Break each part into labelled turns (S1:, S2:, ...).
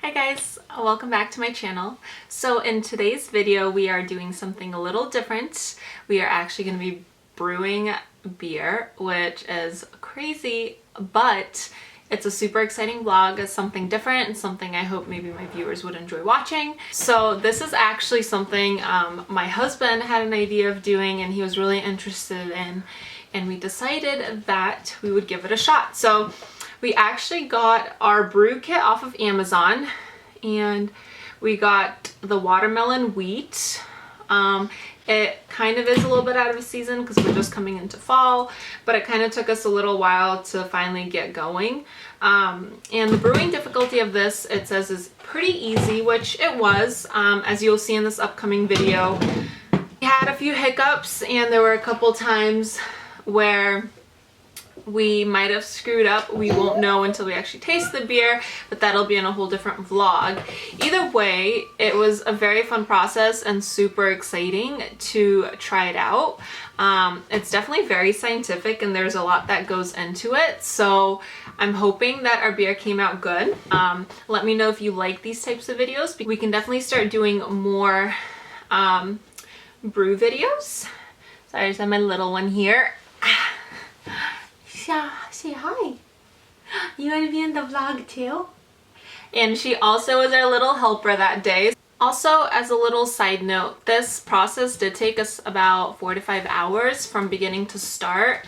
S1: Hi guys, welcome back to my channel. So in today's video we are doing something a little different. We are actually going to be brewing beer, which is crazy, but it's a super exciting vlog. It's something different and something I hope maybe my viewers would enjoy watching. So this is actually something my husband had an idea of doing and he was really interested in, and we decided that we would give it a shot. So we actually got our brew kit off of Amazon and we got the watermelon wheat. It kind of is a little bit out of season because we're just coming into fall, but it kind of took us a little while to finally get going. And the brewing difficulty of this, it says, is pretty easy, which it was, as you'll see in this upcoming video. We had a few hiccups and there were a couple times where we might have screwed up. We won't know until we actually taste the beer, but that'll be in a whole different vlog. Either way, it was a very fun process and super exciting to try it out. It's definitely very scientific and there's a lot that goes into it, so I'm hoping that our beer came out good. Let me know if you like these types of videos. We can definitely start doing more brew videos. Sorry, I just have my little one here. Say hi. You want to be in the vlog too? And she also was our little helper that day. Also, as a little side note, this process did take us about 4 to 5 hours from beginning to start.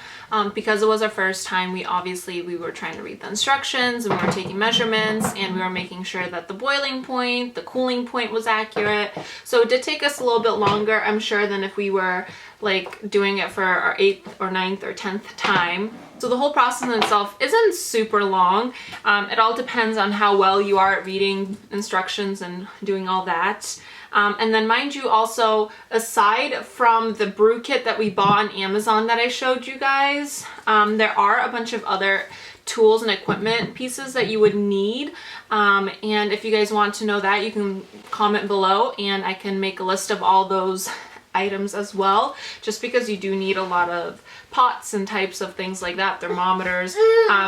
S1: Because it was our first time, we were trying to read the instructions and we were taking measurements and we were making sure that the boiling point, the cooling point was accurate. So it did take us a little bit longer, I'm sure, than if we were like doing it for our 8th or 9th or 10th time. So the whole process in itself isn't super long. It all depends on how well you are at reading instructions and doing all that. And then mind you also, aside from the brew kit that we bought on Amazon that I showed you guys, there are a bunch of other tools and equipment pieces that you would need. And if you guys want to know that, you can comment below and I can make a list of all those items as well, just because you do need a lot of pots and types of things like that, thermometers,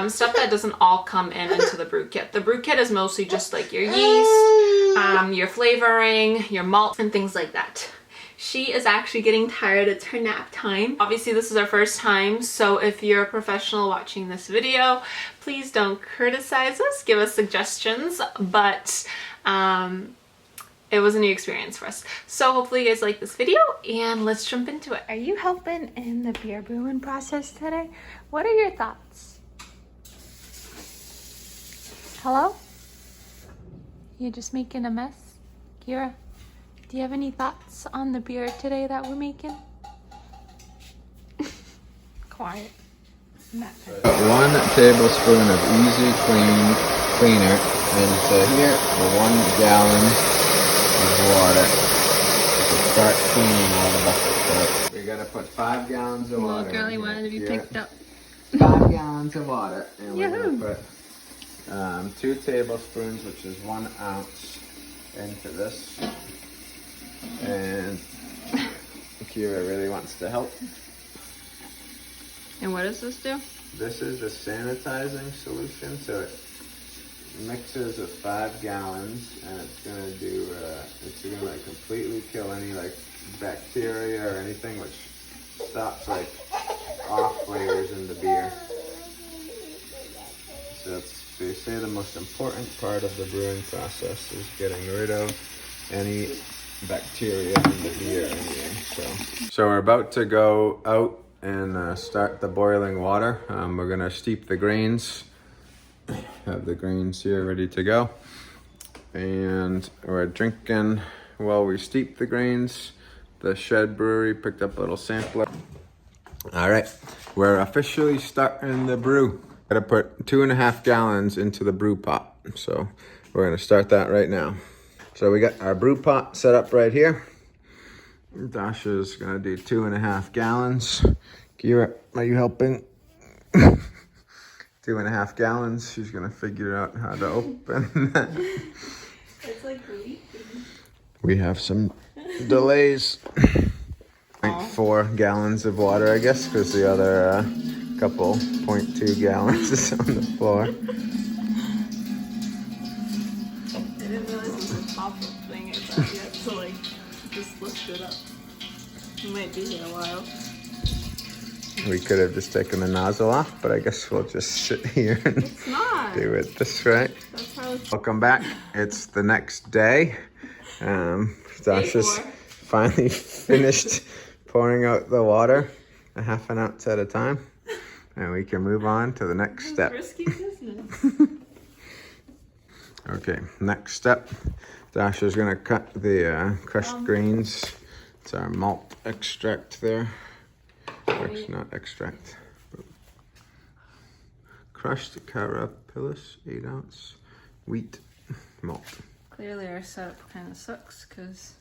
S1: stuff that doesn't all come into the brew kit. The brew kit is mostly just like your yeast, your flavoring, your malt, and things like that. She is actually getting tired. It's her nap time. Obviously this is our first time, so if you're a professional watching this video, please don't criticize us, give us suggestions, but it was a new experience for us. So hopefully you guys like this video and let's jump into it. Are you helping in the beer brewing process today? What are your thoughts? Hello? You just making a mess? Kira, do you have any thoughts on the beer today that we're making? Quiet.
S2: 1 tablespoon of easy cleaner into here for 1 gallon of water to start cleaning all the buckets. So we gotta put 5 gallons of water.
S1: Little girlie wanted to be picked up.
S2: 5 gallons of water, and we're
S1: Yahoo!
S2: gonna put 2 tablespoons, which is 1 ounce, into this. And Kira really wants to help.
S1: And what does this do?
S2: This is a sanitizing solution, so it mixes with 5 gallons, and it's gonna do it's gonna like completely kill any like bacteria or anything which stops like off flavors in the beer. So they say the most important part of the brewing process is getting rid of any bacteria in the beer anyway. So we're about to go out and start the boiling water. We're gonna steep the grains. Have the grains here ready to go, and we're drinking while we steep the grains. The Shed Brewery picked up a little sampler. All right, we're officially starting the brew. Gotta put 2.5 gallons into the brew pot, so we're gonna start that right now. So we got our brew pot set up right here. Dasha's gonna do 2.5 gallons. Kira, are you helping? 2.5 gallons. She's gonna figure out how to open that.
S1: It's like leaking.
S2: We have some delays. 0.4 gallons of water, I guess, because the other couple 0.2 gallons is on the floor.
S1: top thing is up yet, so like just lift it up. We might be here a while.
S2: We could have just taken the nozzle off, but I guess we'll just sit here and
S1: It's not.
S2: do it this way.
S1: That's how it's.
S2: Welcome back. It's the next day. Josh has finally finished pouring out the water a half an ounce at a time, and we can move on to the next step.
S1: Risky business.
S2: Okay, next step. Josh is gonna cut the crushed grains. It's our malt extract there. It's not extract. Crushed carapillus, 8 ounce wheat malt.
S1: Clearly our setup kind of sucks because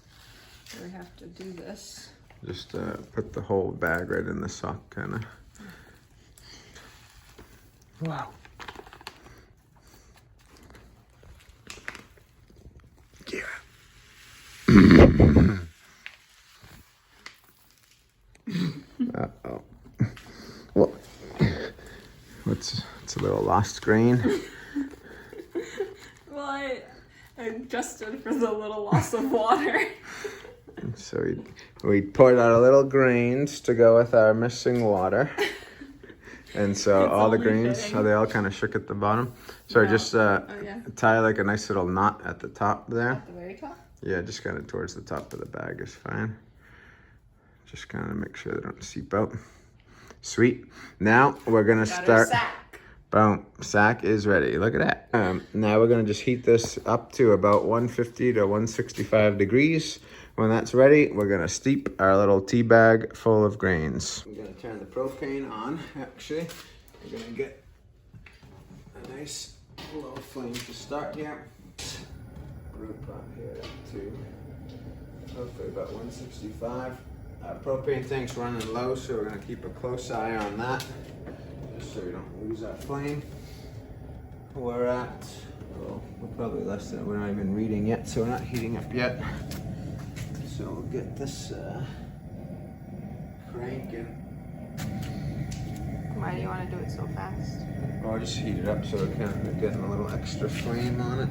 S1: we have to do this.
S2: Just put the whole bag right in the sock, kind of. Wow. Yeah. Uh-oh. Well, it's a little lost grain.
S1: Well, I adjusted for the little loss of water.
S2: So we poured out a little grains to go with our missing water. And so
S1: It's
S2: all the
S1: only
S2: grains,
S1: fitting.
S2: they all kind of shook at the bottom. So
S1: Yeah.
S2: just
S1: Yeah.
S2: tie like a nice little knot at the top there.
S1: At the very top?
S2: Yeah, just kind of towards the top of the bag is fine. Just kind of make sure they don't seep out. Sweet. Now we're gonna
S1: Got our
S2: start.
S1: sack.
S2: Boom, sack is ready. Look at that. Now we're gonna just heat this up to about 150 to 165 degrees. When that's ready, we're gonna steep our little tea bag full of grains. I'm gonna turn the propane on, actually. We're gonna get a nice low flame to start here. Brew pot here up to hopefully about 165. Our propane tank's running low, so we're gonna keep a close eye on that, just so we don't lose our flame. We're at, well, we're probably less than, we're not even reading yet, so we're not heating up yet. So we'll get this cranking.
S1: Why do you want to do it so fast?
S2: Or just heat it up so we're getting a little extra flame on it.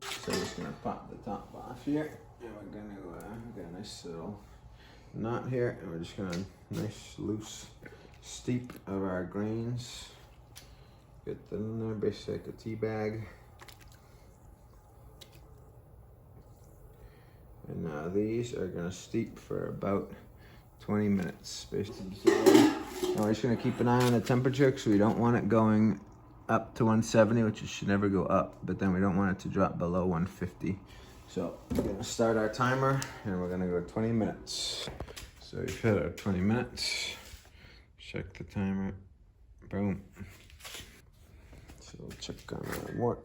S2: So I'm just gonna pop the top off here, and we're gonna get a nice little knot here, and we're just gonna nice loose steep of our grains. Get them in there, basically like a tea bag. And now these are gonna steep for about 20 minutes, basically. Now we're just gonna keep an eye on the temperature because we don't want it going up to 170, which it should never go up, but then we don't want it to drop below 150. So we're gonna start our timer and we're gonna go 20 minutes. So we've hit our 20 minutes. Check the timer. Boom. So we'll check on our wort.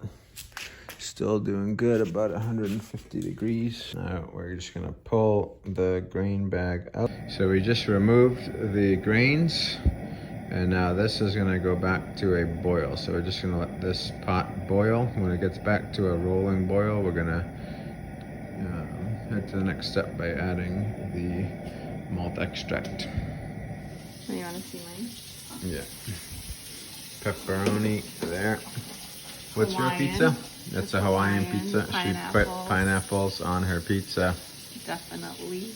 S2: Still doing good, about 150 degrees. Now we're just gonna pull the grain bag out. So we just removed the grains, and now this is gonna go back to a boil. So we're just gonna let this pot boil. When it gets back to a rolling boil, we're gonna head to the next step by adding the malt extract.
S1: You want to see mine?
S2: Yeah. Pepperoni there. What's
S1: Hawaiian.
S2: your pizza? That's a Hawaiian pizza. She put
S1: Pineapples.
S2: pineapples on her pizza.
S1: Definitely.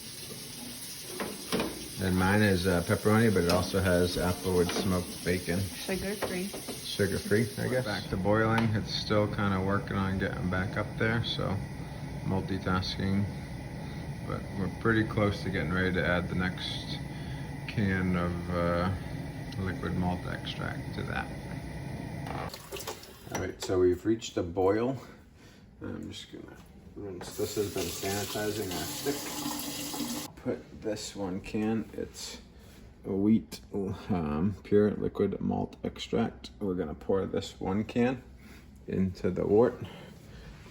S2: And mine is pepperoni, but it also has applewood smoked bacon.
S1: Sugar-free.
S2: Sugar-free, I guess. Back to boiling. It's still kind of working on getting back up there, so multitasking. But we're pretty close to getting ready to add the next can of liquid malt extract to that. All right, so we've reached a boil. I'm just gonna rinse. This has been sanitizing our stick. Put this 1 can. It's a wheat pure liquid malt extract. We're gonna pour this 1 can into the wort.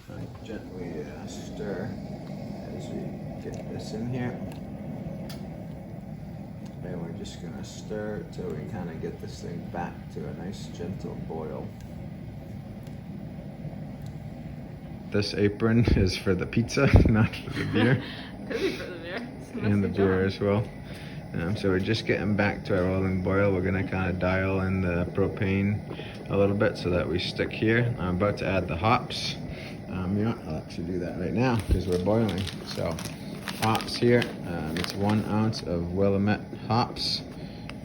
S2: I gently stir as we get this in here. And we're just gonna stir till we kind of get this thing back to a nice gentle boil. This apron is for the pizza, not for the beer.
S1: Could be for the beer.
S2: And the beer as well. So we're just getting back to our rolling boil. We're gonna kind of dial in the propane a little bit so that we stick here. I'm about to add the hops. You know what? I'll actually do that right now because we're boiling. So hops here. It's 1 ounce of Willamette hops.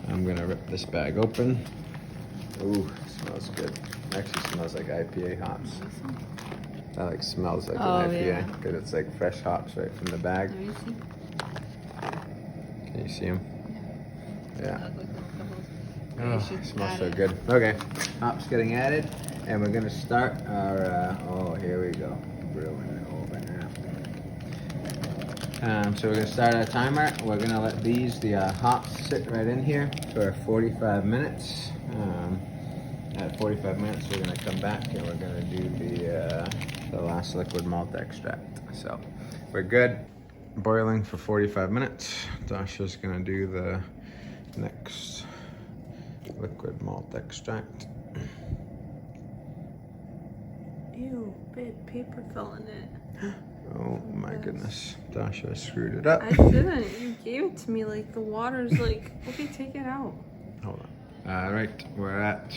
S2: I'm gonna rip this bag open. Ooh, smells good. Actually smells like IPA hops. That like smells like an IPA because it's like fresh hops right from the bag. Can you see them? Yeah. Oh, it smells so good. Okay, hops getting added, and we're gonna start our. Oh, here we go. Brewing over now. So we're gonna start our timer. We're gonna let the hops sit right in here for 45 minutes. At 45 minutes, we're gonna come back and we're gonna do the last liquid malt extract. So we're good. Boiling for 45 minutes. Dasha's gonna do the next liquid malt extract.
S1: Ew, babe, paper fell in it.
S2: Oh my goodness, Dasha screwed it up.
S1: I didn't. You gave it to me like the water's like, okay, take it out.
S2: Hold on. All right, we're at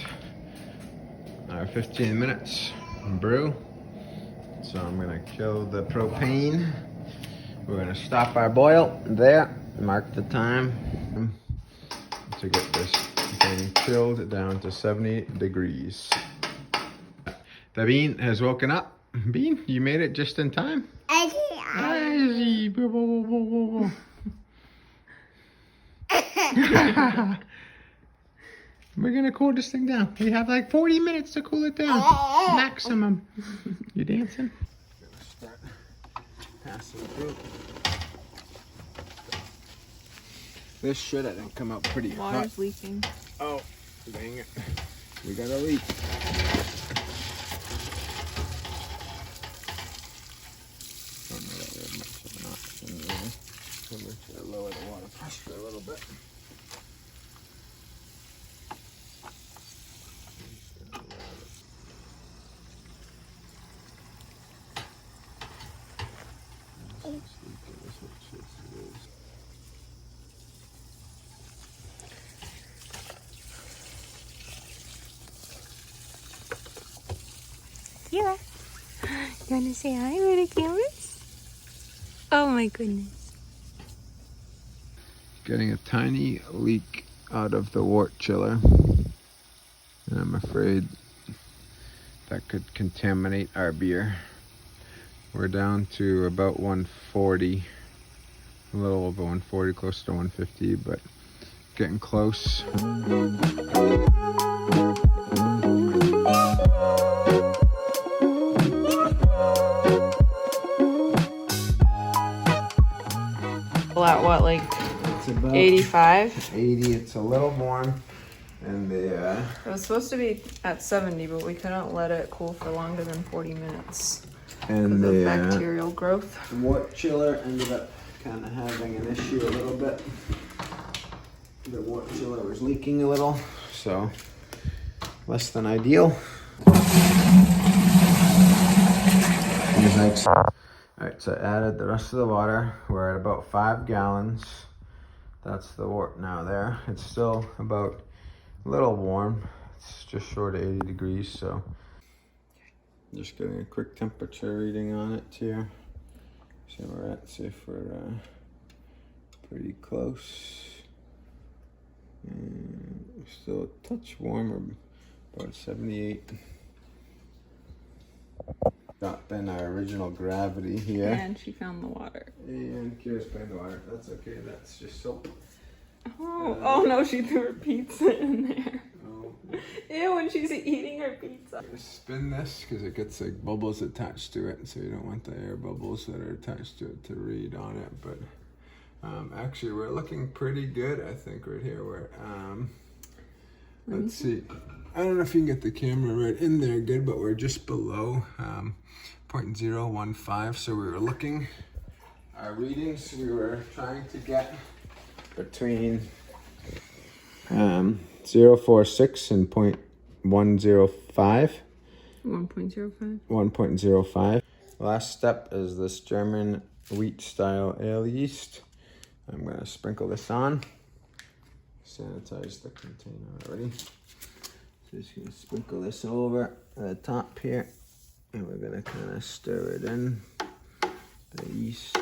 S2: our 15 minutes brew. So I'm gonna kill the propane. We're gonna stop our boil there, mark the time to get this thing chilled down to 70 degrees. The bean has woken up. Bean, you made it just in time. We're gonna cool this thing down. We have like 40 minutes to cool it down, maximum. You dancing? Gonna start passing through. This should, I think, come out pretty hot.
S1: Water's leaking.
S2: Oh, dang it. We got a leak. Don't know that we have much of an option there. So we're going to lower the water pressure a little bit.
S1: Yeah. You want to say hi with the cameras? Oh my goodness.
S2: Getting a tiny leak out of the wort chiller. And I'm afraid that could contaminate our beer. We're down to about 140. A little over 140, close to 150, but getting close.
S1: At what, like
S2: It's about
S1: 85?
S2: 80. It's a little warm. And the
S1: It was supposed to be at 70, but we couldn't let it cool for longer than 40 minutes
S2: and
S1: because of
S2: the
S1: bacterial growth.
S2: wort chiller ended up kind of having an issue a little bit. The wort chiller was leaking a little, so less than ideal. Alright, so I added the rest of the water. We're at about 5 gallons. That's the wort now there. It's still about a little warm. It's just short of 80 degrees, so just getting a quick temperature reading on it here. See where we're at, see if we're pretty close. And still a touch warmer, about 78. Got in our original gravity here.
S1: And she found the water.
S2: And Kira's playing the water. That's okay, that's just soap.
S1: Oh no, she threw her pizza in there.
S2: Oh.
S1: Ew, when she's eating her pizza.
S2: Spin this because it gets like bubbles attached to it, so you don't want the air bubbles that are attached to it to read on it. But actually, we're looking pretty good, I think, right here. Let's see. I don't know if you can get the camera right in there good, but we're just below 0.015. So we were looking, our readings, we were trying to get between 0.46 and 0.105.
S1: 1.05.
S2: 1.05. Last step is this German wheat style ale yeast. I'm gonna sprinkle this on. Sanitize the container already. Just gonna sprinkle this over the top here. And we're gonna kind of stir it in, the yeast.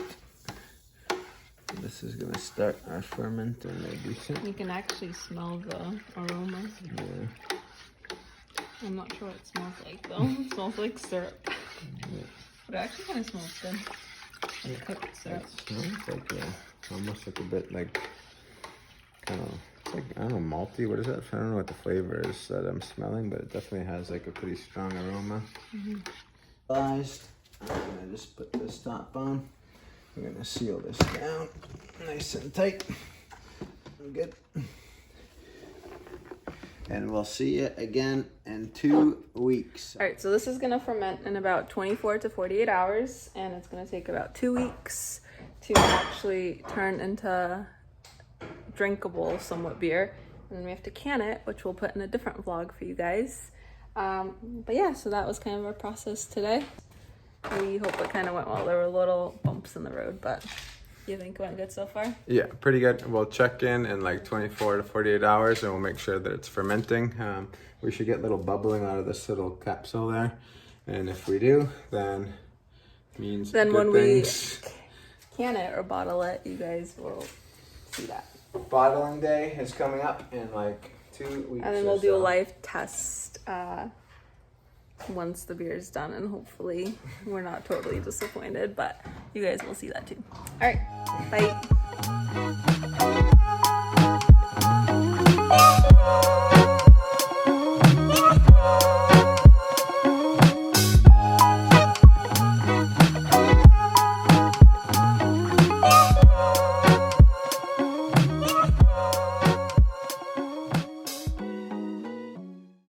S2: And this is gonna start our fermenting maybe soon.
S1: You can actually smell the aroma.
S2: Yeah.
S1: I'm not sure what it smells like though. It smells like syrup.
S2: Yeah.
S1: But it actually kind of smells good. Like cooked syrup.
S2: It smells like almost like a bit like kind of like, I don't know, malty. What is that? I don't know what the flavor is that I'm smelling, but it definitely has like a pretty strong aroma.
S1: Mm-hmm.
S2: I'm gonna just put this top on. We're gonna seal this down nice and tight. Good. And we'll see you again in 2 weeks.
S1: All right, so this is gonna ferment in about 24 to 48 hours, and it's gonna take about 2 weeks to actually turn into drinkable somewhat beer. And then we have to can it, which we'll put in a different vlog for you guys. But yeah, so that was kind of our process today. We hope it kind of went well. There were little bumps in the road, but you think it went good so far?
S2: Yeah, pretty good. We'll check in like 24 to 48 hours and we'll make sure that it's fermenting. We should get little bubbling out of this little capsule there. And if we do, then it means
S1: then
S2: good
S1: when
S2: things.
S1: We can it or bottle it, you guys will see that.
S2: Bottling day is coming up in like 2 weeks.
S1: And then we'll do a live test once the beer is done, and hopefully we're not totally disappointed, but you guys will see that too. All right, bye.